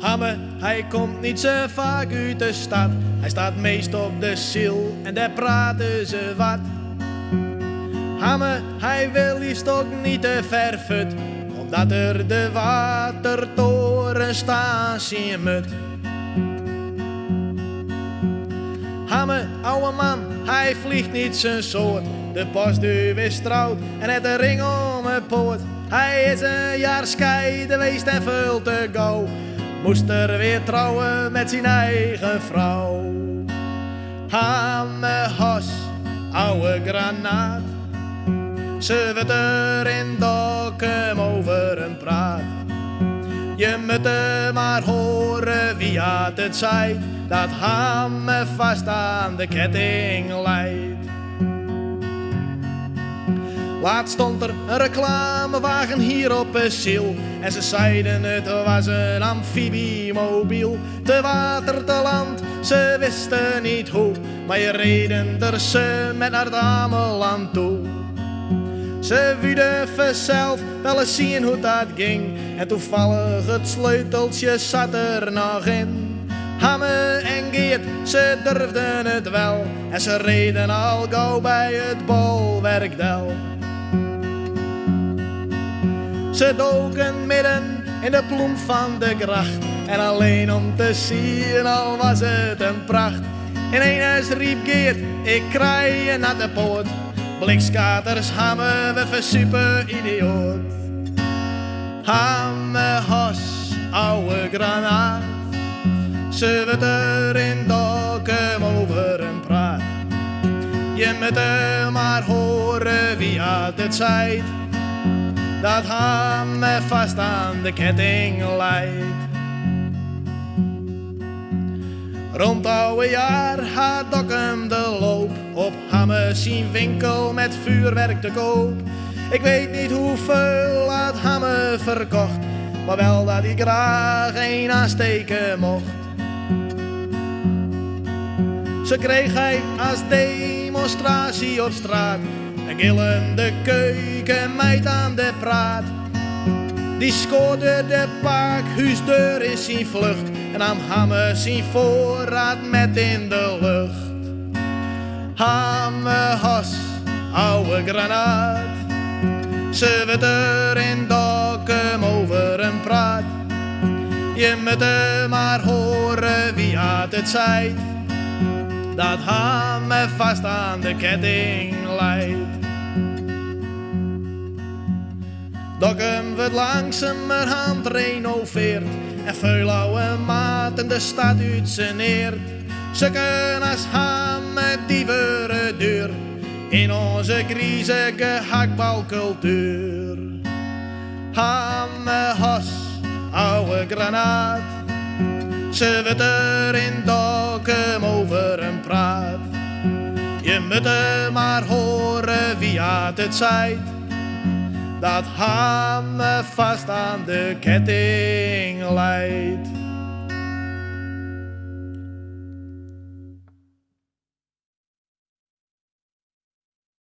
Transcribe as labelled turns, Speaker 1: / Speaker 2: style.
Speaker 1: Hamme, hij komt niet zo vaak uit de stad. Hij staat meest op de ziel en daar praten ze wat. Hamme, hij wil liefst ook niet te ver fut, omdat er de watertoren staan zien moet. Hamme, ouwe man, hij vliegt niet zijn soort. De postduw is trouwd en het een ring om een poort. Hij is een jaar scheiden geweest en veel te gauw. Moest er weer trouwen met zijn eigen vrouw. Hamme Hos, ouwe granaat. Ze wordt er in Dokkum over een praat. Je moet hem maar horen wie had het zei, dat Hamme vast aan de ketting leidt. Laatst stond er een reclamewagen hier op een ziel. En ze zeiden het was een amfibiemobiel. Te water, te land, ze wisten niet hoe. Maar je reden er ze met naar het Ameland toe. Ze wilden vanzelf wel eens zien hoe dat ging. En toevallig het sleuteltje zat er nog in. Hamme en Geert, ze durfden het wel. En ze reden al gauw bij het bolwerkdel. Ze doken midden in de ploem van de gracht. En alleen om te zien, al was het een pracht. Ineens riep Geert, ik krijg je naar de poort. Blikskaters, Hamme, we versuper idioot. Hamme Hos, ouwe granaat. Ze wordt er in Dokkum over een praat. Je moet hem maar horen wie had het zei, dat Hamme vast aan de ketting leidt. Rond oude jaar had Dokkum de loop, op Hamme zijn winkel met vuurwerk te koop. Ik weet niet hoeveel had Hamme verkocht, maar wel dat hij graag een aansteken mocht. Ze kreeg hij als demonstratie op straat, een gillende keukenmeid aan de praat. Die scoorde de paakhuisdeur in zijn vlucht en nam Hamme zijn voorraad met in de lucht. Hamme Hos, ouwe granaat. Ze wordt er in Dokkum over een praat. Je moet hem maar horen wie had het zei, dat Hamme vast aan de ketting leidt. Dokkum wordt langzamerhand renoveerd en veel oude maten de stad uitzeneert. Ze kunnen als Hamme die worden duur in onze griezige hakbalcultuur. Hamme Hos, ouwe granaat. Ze wordt er in Dokkum over een praat. Je moet hem maar horen wie had het zei, dat Hamme vast aan de ketting leidt.